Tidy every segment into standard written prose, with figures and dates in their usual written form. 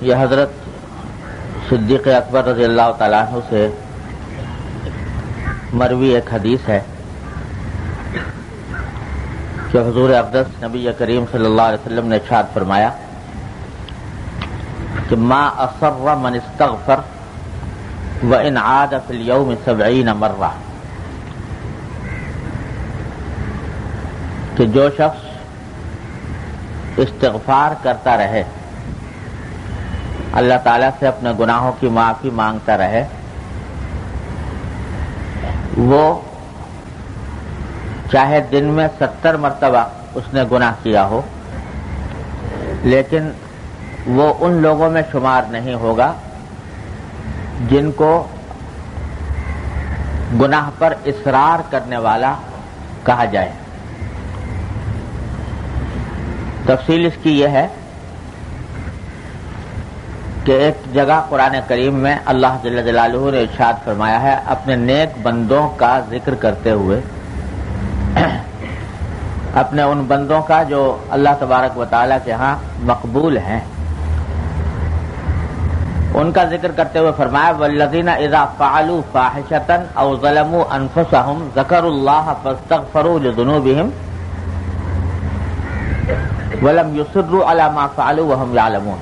یہ حضرت صدیق اکبر رضی اللہ تعالیٰ عنہ سے مروی ایک حدیث ہے کہ حضور اقدس نبی کریم صلی اللہ علیہ وسلم نے ارشاد فرمایا کہ ما اصر من استغفر وان عاد فی اليوم 70 مرہ، کہ جو شخص استغفار کرتا رہے، اللہ تعالیٰ سے اپنے گناہوں کی معافی مانگتا رہے، وہ چاہے دن میں 70 مرتبہ اس نے گناہ کیا ہو، لیکن وہ ان لوگوں میں شمار نہیں ہوگا جن کو گناہ پر اصرار کرنے والا کہا جائے۔ تفصیل اس کی یہ ہے کہ ایک جگہ قرآن کریم میں اللہ جل جلالہ نے ارشاد فرمایا ہے اپنے نیک بندوں کا ذکر کرتے ہوئے، اپنے ان بندوں کا جو اللہ تبارک و تعالیٰ کے ہاں مقبول ہیں، ان کا ذکر کرتے ہوئے فرمایا والذین اذا فعلوا فاحشۃ او ظلموا انفسهم ذکروا اللہ فاستغفروا لذنوبهم ولم يصروا على ما فعلوا وهم يعلمون،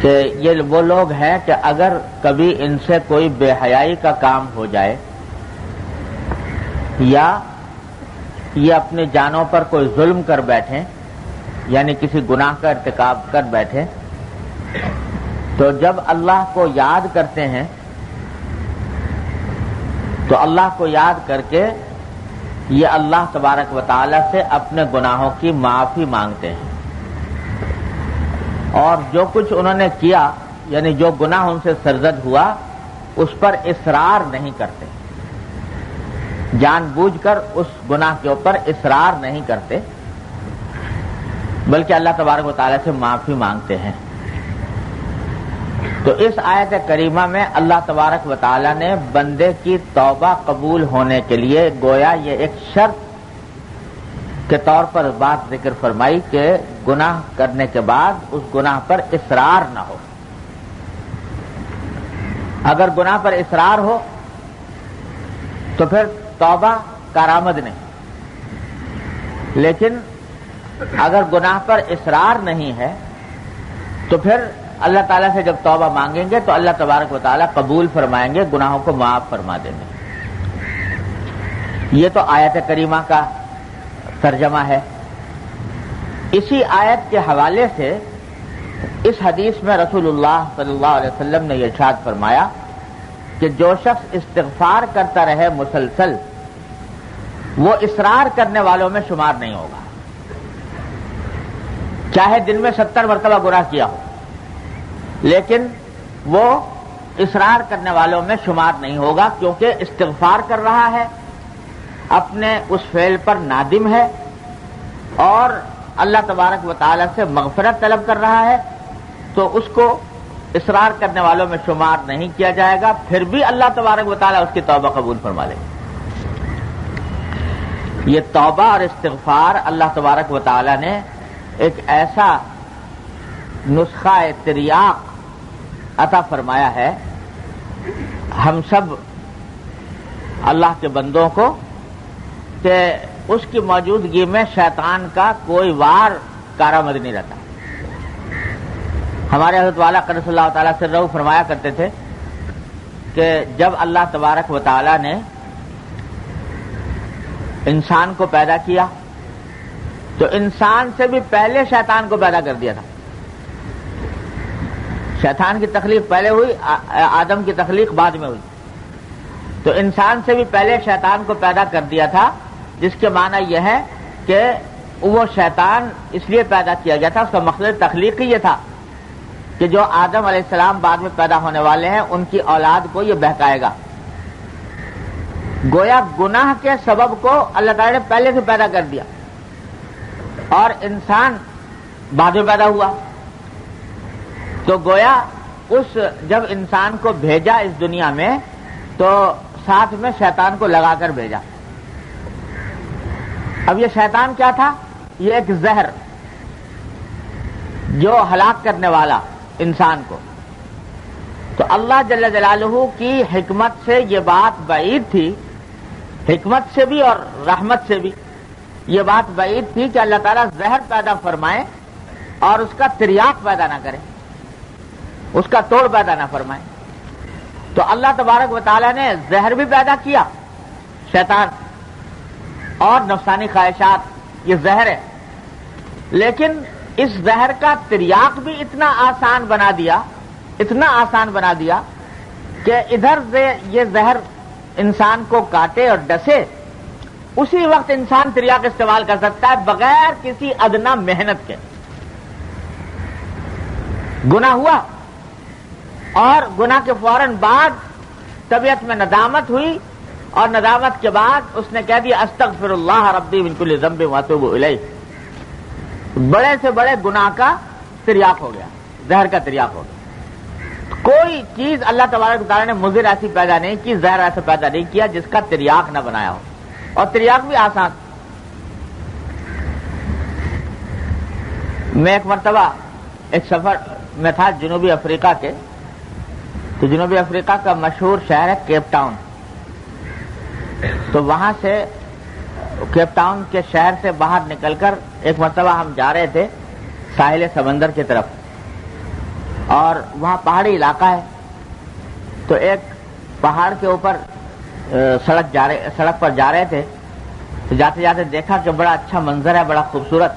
کہ یہ وہ لوگ ہیں کہ اگر کبھی ان سے کوئی بے حیائی کا کام ہو جائے یا یہ اپنی جانوں پر کوئی ظلم کر بیٹھیں، یعنی کسی گناہ کا ارتکاب کر بیٹھیں، تو جب اللہ کو یاد کرتے ہیں تو اللہ کو یاد کر کے یہ اللہ تبارک و تعالی سے اپنے گناہوں کی معافی مانگتے ہیں، اور جو کچھ انہوں نے کیا یعنی جو گناہ ان سے سرزد ہوا اس پر اصرار نہیں کرتے، جان بوجھ کر اس گناہ کے اوپر اصرار نہیں کرتے، بلکہ اللہ تبارک و تعالی سے معافی مانگتے ہیں۔ تو اس آیت کریمہ میں اللہ تبارک و تعالی نے بندے کی توبہ قبول ہونے کے لیے گویا یہ ایک شرط کے طور پر بات ذکر فرمائی کہ گناہ کرنے کے بعد اس گناہ پر اصرار نہ ہو۔ اگر گناہ پر اصرار ہو تو پھر توبہ کارآمد نہیں، لیکن اگر گناہ پر اصرار نہیں ہے تو پھر اللہ تعالیٰ سے جب توبہ مانگیں گے تو اللہ تبارک و تعالیٰ قبول فرمائیں گے، گناہوں کو معاف فرما دیں گے۔ یہ تو آیت کریمہ کا ترجمہ ہے۔ اسی آیت کے حوالے سے اس حدیث میں رسول اللہ صلی اللہ علیہ وسلم نے یہ ارشاد فرمایا کہ جو شخص استغفار کرتا رہے مسلسل وہ اصرار کرنے والوں میں شمار نہیں ہوگا، چاہے دن میں 70 مرتبہ گناہ کیا ہو، لیکن وہ اصرار کرنے والوں میں شمار نہیں ہوگا، کیونکہ استغفار کر رہا ہے، اپنے اس فعل پر نادم ہے اور اللہ تبارک و تعالی سے مغفرت طلب کر رہا ہے، تو اس کو اصرار کرنے والوں میں شمار نہیں کیا جائے گا، پھر بھی اللہ تبارک و تعالی اس کی توبہ قبول فرما لے گا۔ یہ توبہ اور استغفار اللہ تبارک و تعالی نے ایک ایسا نسخہ تریاق عطا فرمایا ہے ہم سب اللہ کے بندوں کو کہ اس کی موجودگی میں شیطان کا کوئی وار کارآمد نہیں رہتا۔ ہمارے حضرت والا قدس اللہ تعالیٰ سے رہو فرمایا کرتے تھے کہ جب اللہ تبارک و تعالیٰ نے انسان کو پیدا کیا تو انسان سے بھی پہلے شیطان کو پیدا کر دیا تھا۔ شیطان کی تخلیق پہلے ہوئی، آدم کی تخلیق بعد میں ہوئی، تو انسان سے بھی پہلے شیطان کو پیدا کر دیا تھا، جس کے معنی یہ ہے کہ وہ شیطان اس لیے پیدا کیا گیا تھا، اس کا مقصد تخلیقی یہ تھا کہ جو آدم علیہ السلام بعد میں پیدا ہونے والے ہیں ان کی اولاد کو یہ بہکائے گا۔ گویا گناہ کے سبب کو اللہ تعالی نے پہلے سے پیدا کر دیا اور انسان بعد میں پیدا ہوا، تو گویا اس جب انسان کو بھیجا اس دنیا میں تو ساتھ میں شیطان کو لگا کر بھیجا۔ اب یہ شیطان کیا تھا؟ یہ ایک زہر جو ہلاک کرنے والا انسان کو. تو اللہ جل جلالہ کی حکمت سے یہ بات بعید تھی، حکمت سے بھی اور رحمت سے بھی یہ بات بعید تھی کہ اللہ تعالیٰ زہر پیدا فرمائے اور اس کا تریاق پیدا نہ کرے، اس کا توڑ پیدا نہ فرمائے. تو اللہ تبارک و تعالیٰ نے زہر بھی پیدا کیا، شیطان اور نفسانی خواہشات، یہ زہر ہے، لیکن اس زہر کا تریاق بھی اتنا آسان بنا دیا، اتنا آسان بنا دیا کہ ادھر سے یہ زہر انسان کو کاٹے اور ڈسے، اسی وقت انسان تریاق استعمال کر سکتا ہے بغیر کسی ادنا محنت کے. گناہ ہوا اور گناہ کے فوراً بعد طبیعت میں ندامت ہوئی، اور ندامت کے بعد اس نے کہہ دیا استغفر اللہ ربی من کل ذنب واتوب الیہ. بڑے سے بڑے گناہ کا تریاق ہو گیا، زہر کا تریاق ہو گیا. کوئی چیز اللہ تبارک و تعالیٰ نے مضر ایسی پیدا نہیں کی، زہر ایسا پیدا نہیں کیا جس کا تریاق نہ بنایا ہو، اور تریاق بھی آسان. میں ایک مرتبہ ایک سفر میں تھا جنوبی افریقہ کے، تو جنوبی افریقہ کا مشہور شہر ہے کیپ ٹاؤن. تو وہاں سے کیپ ٹاؤن کے شہر سے باہر نکل کر ایک مرتبہ ہم جا رہے تھے ساحل سمندر کی طرف، اور وہاں پہاڑی علاقہ ہے. تو ایک پہاڑ کے اوپر سڑک پر جا رہے تھے، تو جاتے جاتے دیکھا کہ بڑا اچھا منظر ہے، بڑا خوبصورت،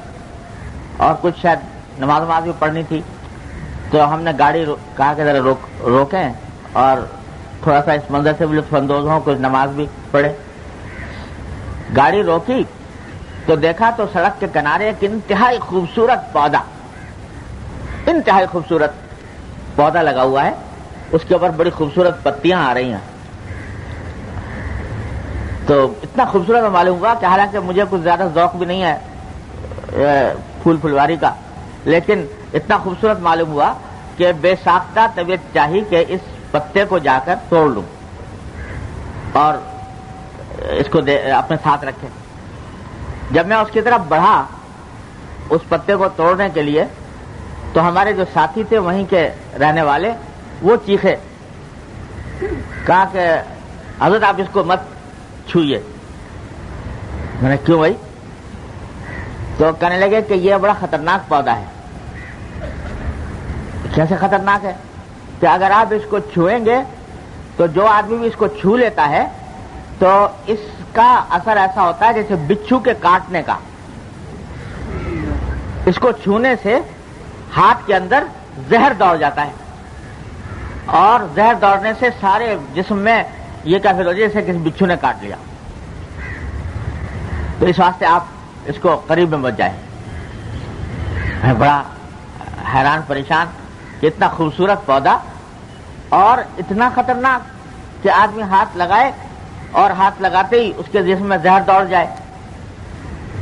اور کچھ شاید نماز بھی پڑھنی تھی. تو ہم نے گاڑی کہا کہ ذرا روکیں اور تھوڑا سا اس منظر سے بھی لطف اندوز ہوں، کچھ نماز بھی پڑھے. گاڑی روکی تو دیکھا تو سڑک کے کنارے ایک انتہائی خوبصورت پودا، انتہائی خوبصورت پودا لگا ہوا ہے، اس کے اوپر بڑی خوبصورت پتیاں آ رہی ہیں. تو اتنا خوبصورت معلوم ہوا کہ حالانکہ مجھے کچھ زیادہ ذوق بھی نہیں ہے پھولواری کا، لیکن اتنا خوبصورت معلوم ہوا کہ بے ساختہ طبیعت چاہی کہ اس پتے کو جا کر توڑ لوں اور اس کو اپنے ساتھ رکھے. جب میں اس کی طرف بڑھا اس پتے کو توڑنے کے لیے، تو ہمارے جو ساتھی تھے وہیں کے رہنے والے، وہ چیخے، کہا کہ حضرت آپ اس کو مت چھوئیے. میں نے کیوں بھائی؟ تو کہنے لگے کہ یہ بڑا خطرناک پودا ہے. کیسے خطرناک ہے؟ کہ اگر آپ اس کو چھوئیں گے تو جو آدمی بھی اس کو چھو لیتا ہے تو اس کا اثر ایسا ہوتا ہے جیسے بچھو کے کاٹنے کا. اس کو چھونے سے ہاتھ کے اندر زہر دوڑ جاتا ہے، اور زہر دوڑنے سے سارے جسم میں یہ کیفیت ہو جیسے کسی بچھو نے کاٹ لیا. تو اس واسطے آپ اس کو قریب میں مت جائیں. میں بڑا حیران پریشان کہ اتنا خوبصورت پودا اور اتنا خطرناک کہ آدمی ہاتھ لگائے اور ہاتھ لگاتے ہی اس کے جسم میں زہر دوڑ جائے.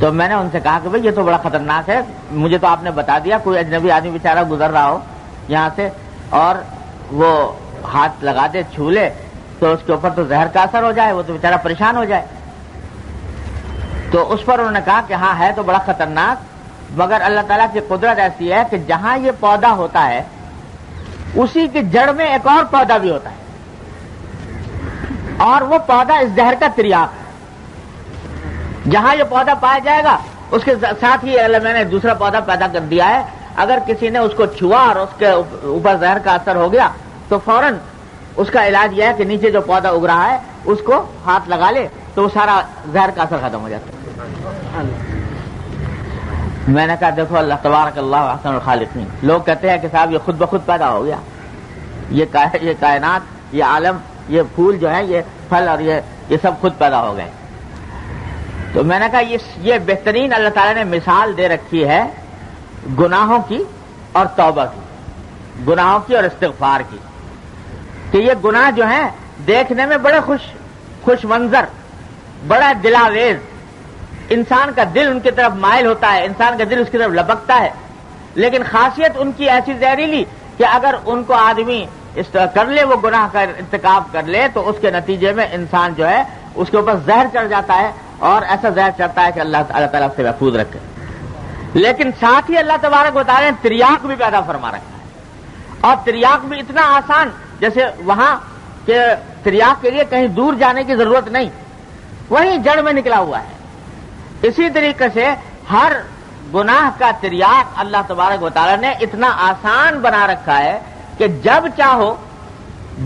تو میں نے ان سے کہا کہ بھئی یہ تو بڑا خطرناک ہے، مجھے تو آپ نے بتا دیا کوئی اجنبی آدمی بیچارہ گزر رہا ہو یہاں سے اور وہ ہاتھ لگا دے، چھو لے، تو اس کے اوپر تو زہر کا اثر ہو جائے، وہ تو بیچارہ پریشان ہو جائے. تو اس پر انہوں نے کہا کہ ہاں ہے تو بڑا خطرناک، مگر اللہ تعالیٰ کی قدرت ایسی ہے کہ جہاں یہ پودا ہوتا ہے اسی کی جڑ میں ایک اور پودا بھی ہوتا ہے، اور وہ پودا اس زہر کا تریاق ہے. جہاں یہ پودا پایا جائے گا اس کے ساتھ ہی اللہ میں نے دوسرا پودا پیدا کر دیا ہے. اگر کسی نے اس کو چھوا اور اس کے اوپر زہر کا اثر ہو گیا تو فوراً اس کا علاج یہ ہے کہ نیچے جو پودا اگ رہا ہے اس کو ہاتھ لگا لے تو وہ سارا زہر کا اثر ختم ہو جاتا ہے. میں نے کہا دیکھو اللہ تبارک اللہ احسن الخالقین. لوگ کہتے ہیں کہ صاحب یہ خود بخود پیدا ہو گیا، یہ کائنات، یہ عالم، یہ پھول جو ہے، یہ پھل اور یہ سب خود پیدا ہو گئے. تو میں نے کہا یہ بہترین اللہ تعالیٰ نے مثال دے رکھی ہے گناہوں کی اور توبہ کی، گناہوں کی اور استغفار کی، کہ یہ گناہ جو ہیں دیکھنے میں بڑے خوش منظر، بڑا دلاویز، انسان کا دل ان کی طرف مائل ہوتا ہے، انسان کا دل اس کی طرف لپکتا ہے، لیکن خاصیت ان کی ایسی زہریلی کہ اگر ان کو آدمی کر لے، وہ گناہ کا ارتکاب کر لے، تو اس کے نتیجے میں انسان جو ہے اس کے اوپر زہر چڑھ جاتا ہے، اور ایسا زہر چڑھتا ہے کہ اللہ تعالیٰ سے محفوظ رکھے. لیکن ساتھ ہی اللہ تبارک و تعالیٰ نے تریاق بھی پیدا فرما رکھا ہے، اور تریاق بھی اتنا آسان، جیسے وہاں کہ تریاق کے لیے کہیں دور جانے کی ضرورت نہیں، وہیں جڑ میں نکلا ہوا ہے۔ اسی طریقے سے ہر گناہ کا تریاق اللہ تبارک و تعالیٰ نے اتنا آسان بنا رکھا ہے کہ جب چاہو،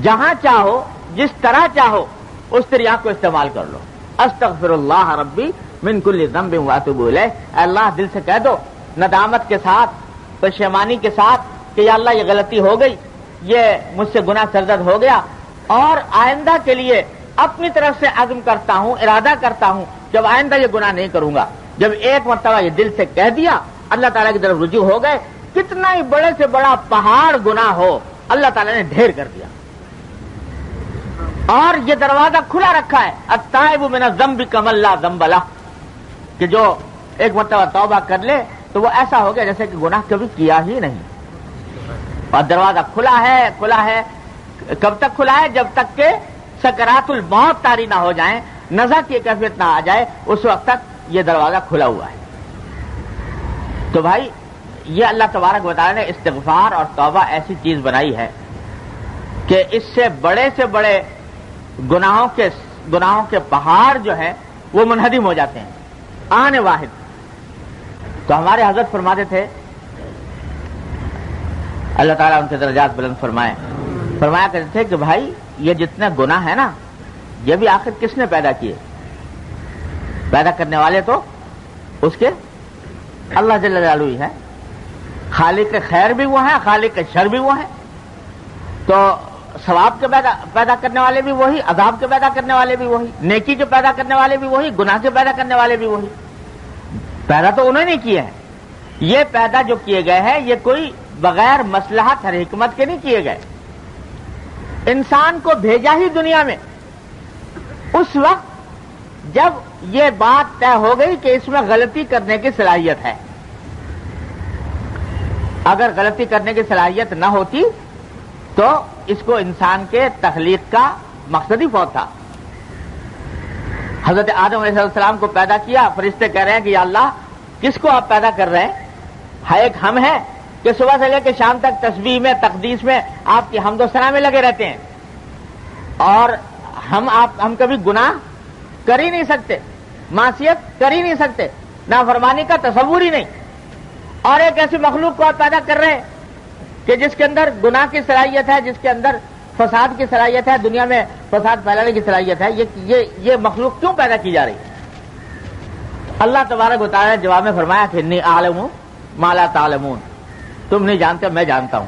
جہاں چاہو، جس طرح چاہو اس تریاق کو استعمال کر لو۔ استغفر اللہ ربی من کل ذنب واتوب الیہ، اے اللہ دل سے کہہ دو، ندامت کے ساتھ، پشیمانی کے ساتھ کہ یا اللہ یہ غلطی ہو گئی، یہ مجھ سے گناہ سرزد ہو گیا، اور آئندہ کے لیے اپنی طرف سے عزم کرتا ہوں، ارادہ کرتا ہوں جب آئندہ یہ گناہ نہیں کروں گا۔ جب ایک مرتبہ یہ دل سے کہہ دیا، اللہ تعالیٰ کی طرف رجوع ہو گئے، کتنا ہی بڑے سے بڑا پہاڑ گناہ ہو اللہ تعالیٰ نے ڈھیر کر دیا۔ اور یہ دروازہ کھلا رکھا ہے، التائب من الذنب کمن لا ذنب لہ، کہ جو ایک مرتبہ توبہ کر لے تو وہ ایسا ہو گیا جیسے کہ گناہ کبھی کیا ہی نہیں۔ اور دروازہ کھلا ہے، کھلا ہے، کب تک کھلا ہے؟ جب تک کہ سکرات الموت طاری نہ ہو جائیں، نزع کی کیفیت نہ آ جائے، اس وقت تک یہ دروازہ کھلا ہوا ہے۔ تو بھائی یہ اللہ تبارک و تعالیٰ نے استغفار اور توبہ ایسی چیز بنائی ہے کہ اس سے بڑے گناہوں کے پہاڑ جو ہے وہ منہدم ہو جاتے ہیں آن واحد۔ تو ہمارے حضرت فرماتے تھے، اللہ تعالیٰ ان کے درجات بلند فرمایا کرتے تھے کہ بھائی یہ جتنے گناہ ہے نا، یہ بھی آخر کس نے پیدا کیے؟ پیدا کرنے والے تو اس کے اللہ جل جلالہ ہی ہے، خالق خیر بھی وہ ہیں، خالق شر بھی وہ ہیں۔ تو ثواب کے پیدا کرنے والے بھی وہی، عذاب کے پیدا کرنے والے بھی وہی، نیکی کے پیدا کرنے والے بھی وہی، گناہ کے پیدا کرنے والے بھی وہی۔ پیدا تو انہوں نے کیے ہیں، یہ پیدا جو کیے گئے ہیں یہ کوئی بغیر مصلحت اور حکمت کے نہیں کیے گئے۔ انسان کو بھیجا ہی دنیا میں اس وقت جب یہ بات طے ہو گئی کہ اس میں غلطی کرنے کی صلاحیت ہے۔ اگر غلطی کرنے کی صلاحیت نہ ہوتی تو اس کو انسان کے تخلیق کا مقصد ہی فوت تھا۔ حضرت آدم علیہ السلام کو پیدا کیا، فرشتے کہہ رہے ہیں کہ یا اللہ کس کو آپ پیدا کر رہے ہیں؟ ایک ہم ہیں کہ صبح سے لے کے شام تک تسبیح میں، تقدیس میں، آپ کی حمد و ثنا میں لگے رہتے ہیں، اور ہم کبھی گناہ کر ہی نہیں سکتے، معصیت کر ہی نہیں سکتے، نافرمانی کا تصور ہی نہیں، اور ایک ایسی مخلوق کو آپ پیدا کر رہے ہیں کہ جس کے اندر گناہ کی صلاحیت ہے، جس کے اندر فساد کی صلاحیت ہے، دنیا میں فساد پھیلانے کی صلاحیت ہے، یہ مخلوق کیوں پیدا کی جا رہی ہے؟ اللہ تبارک و تعالیٰ نے جواب میں فرمایا کہ انی اعلم ما لا تعلمون، تم نہیں جانتے، میں جانتا ہوں۔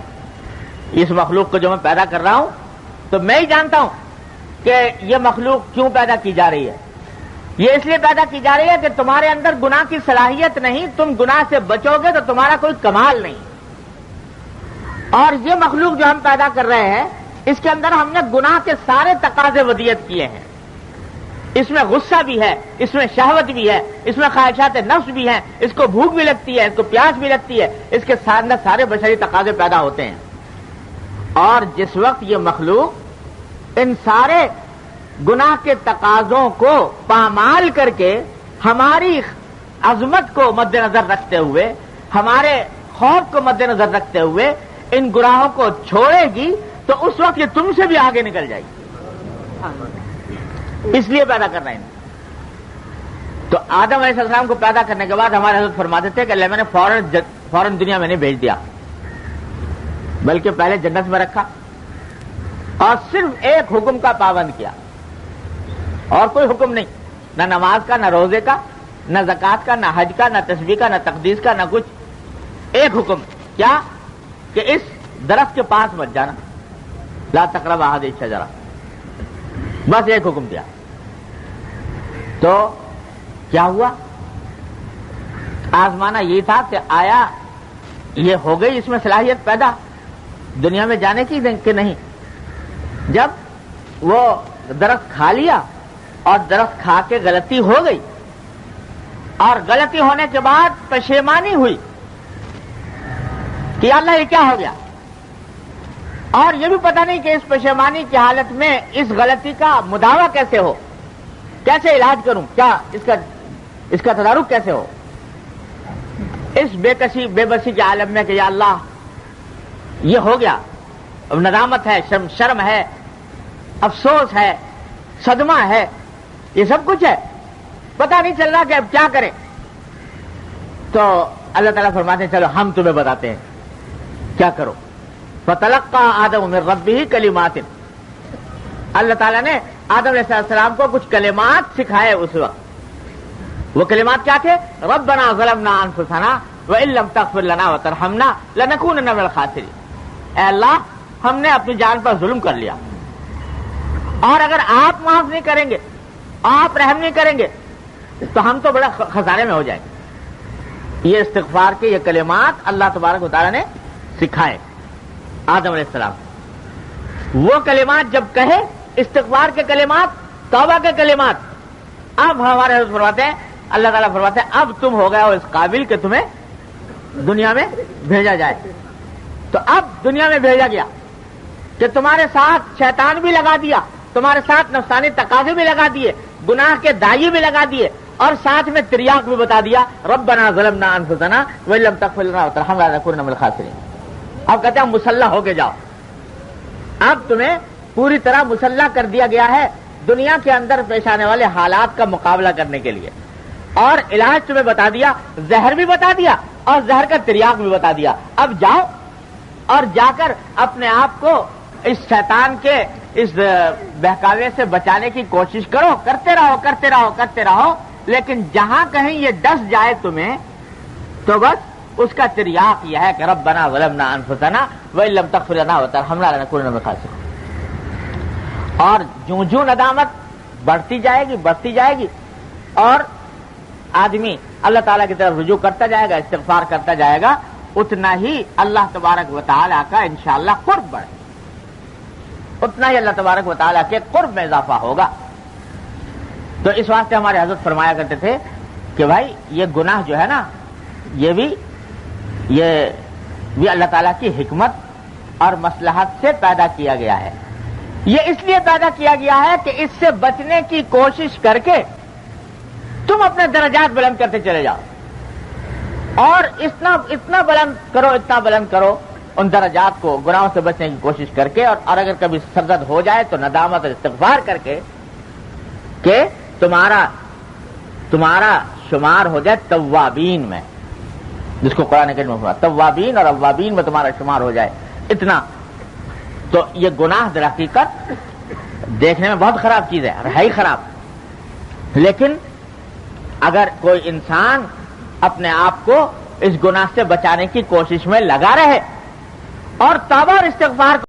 اس مخلوق کو جو میں پیدا کر رہا ہوں تو میں ہی جانتا ہوں کہ یہ مخلوق کیوں پیدا کی جا رہی ہے۔ یہ اس لیے پیدا کی جا رہی ہے کہ تمہارے اندر گناہ کی صلاحیت نہیں، تم گناہ سے بچو گے تو تمہارا کوئی کمال نہیں۔ اور یہ مخلوق جو ہم پیدا کر رہے ہیں اس کے اندر ہم نے گناہ کے سارے تقاضے ودیت کیے ہیں۔ اس میں غصہ بھی ہے، اس میں شہوت بھی ہے، اس میں خواہشات نفس بھی ہیں، اس کو بھوک بھی لگتی ہے، اس کو پیاس بھی لگتی ہے، اس کے اندر سارے بشری تقاضے پیدا ہوتے ہیں۔ اور جس وقت یہ مخلوق ان سارے گناہ کے تقاضوں کو پامال کر کے ہماری عظمت کو مد نظر رکھتے ہوئے، ہمارے خوف کو مد نظر رکھتے ہوئے ان گناہوں کو چھوڑے گی تو اس وقت یہ تم سے بھی آگے نکل جائے گی، اس لیے پیدا کر رہے ہیں۔ تو آدم علیہ السلام کو پیدا کرنے کے بعد ہمارے حضرت فرماتے تھے کہ اللہ میں نے فوراً دنیا میں نہیں بھیج دیا، بلکہ پہلے جنت میں رکھا اور صرف ایک حکم کا پابند کیا، اور کوئی حکم نہیں، نہ نماز کا، نہ روزے کا، نہ زکوٰۃ کا، نہ حج کا، نہ تسبیح کا، نہ تقدیس کا، نہ کچھ۔ ایک حکم کیا کہ اس درخت کے پاس مت جانا، لا تقربوا هذه الشجرة، بس ایک حکم دیا۔ تو کیا ہوا؟ آزمانا یہ تھا کہ آیا یہ ہو گئی اس میں صلاحیت پیدا دنیا میں جانے کی کہ نہیں۔ جب وہ درخت کھا لیا اور درخت کھا کے غلطی ہو گئی، اور غلطی ہونے کے بعد پشیمانی ہوئی کہ اللہ یہ کیا ہو گیا، اور یہ بھی پتہ نہیں کہ اس پشیمانی کی حالت میں اس غلطی کا مداوع کیسے ہو، کیسے علاج کروں، کیا اس کا تدارک کیسے ہو۔ اس بے بسی کے عالم میں کہ یا اللہ یہ ہو گیا، اب ندامت ہے، شرم ہے، افسوس ہے، صدمہ ہے، یہ سب کچھ ہے، پتہ نہیں چل رہا کہ اب کیا کریں. تو اللہ تعالیٰ فرماتے ہیں چلو ہم تمہیں بتاتے ہیں کیا کرو. فتلقى آدم من ربه کلمات، اللہ تعالیٰ نے آدم علیہ السلام کو کچھ کلمات سکھائے اس وقت. وہ کلمات کیا تھے؟ ربنا ظلمنا انفسنا وان لم تغفر لنا وترحمنا لنكونن من الخاسرین. اے اللہ ہم نے اپنی جان پر ظلم کر لیا، اور اگر آپ معاف نہیں کریں گے، آپ رحم نہیں کریں گے تو ہم تو بڑا خسارے میں ہو جائیں گے. یہ استغفار کے یہ کلمات اللہ تبارک و تعالیٰ نے سکھائے آدم علیہ السلام. وہ کلمات جب کہے، استغفار کے کلمات، توبہ کے کلمات، اب ہمارے حضرت فرماتے ہیں، اللہ تعالیٰ فرماتے ہیں اب تم ہو گئے ہو اس قابل کہ تمہیں دنیا میں بھیجا جائے. تو اب دنیا میں بھیجا گیا کہ تمہارے ساتھ شیطان بھی لگا دیا، تمہارے ساتھ نفسانی تقاضے بھی لگا دیے، گناہ کے دائی بھی لگا دیے، اور ساتھ میں تریاق بھی بتا دیا ربنا ظلمنا انفسنا وان لم تغفر لنا وترحمنا لنكونن من الخاسرین. اب کہتے ہیں مسلح ہو کے جاؤ، اب تمہیں پوری طرح مسلح کر دیا گیا ہے دنیا کے اندر پیش آنے والے حالات کا مقابلہ کرنے کے لیے، اور علاج تمہیں بتا دیا، زہر بھی بتا دیا اور زہر کا تریاق بھی بتا دیا. اب جاؤ اور جا کر اپنے آپ کو اس شیطان کے اس بہکاوے سے بچانے کی کوشش کرو، کرتے رہو کرتے رہو کرتے رہو، لیکن جہاں کہیں یہ ڈس جائے تمہیں تو بس اس کا تریاق یہ ہے کہ ربنا ظلمنا انفسنا وان لم تغفر لنا وترحمنا لنكونن من الخاسرین. اور جوں ندامت بڑھتی جائے گی اور آدمی اللہ تعالیٰ کی طرف رجوع کرتا جائے گا، استغفار کرتا جائے گا، اتنا ہی اللہ تبارک و تعالیٰ کا انشاءاللہ قرب بڑھے، اتنا ہی اللہ تبارک و تعالیٰ کے قرب میں اضافہ ہوگا. تو اس واسطے ہمارے حضرت فرمایا کرتے تھے کہ بھائی یہ گناہ جو ہے نا، یہ بھی اللہ تعالیٰ کی حکمت اور مصلحت سے پیدا کیا گیا ہے. یہ اس لیے پیدا کیا گیا ہے کہ اس سے بچنے کی کوشش کر کے تم اپنے درجات بلند کرتے چلے جاؤ، اور اتنا بلند کرو ان درجات کو گناہوں سے بچنے کی کوشش کر کے، اور اگر کبھی سرزد ہو جائے تو ندامت اور استغفار کر کے کہ تمہارا شمار ہو جائے توابین میں، جس کو قرآن کریم میں توابین اور اوابین میں تمہارا شمار ہو جائے. اتنا تو یہ گناہ در حقیقت دیکھنے میں بہت خراب چیز ہے، ہے ہی خراب، لیکن اگر کوئی انسان اپنے آپ کو اس گناہ سے بچانے کی کوشش میں لگا رہے اور توبہ اور استغفار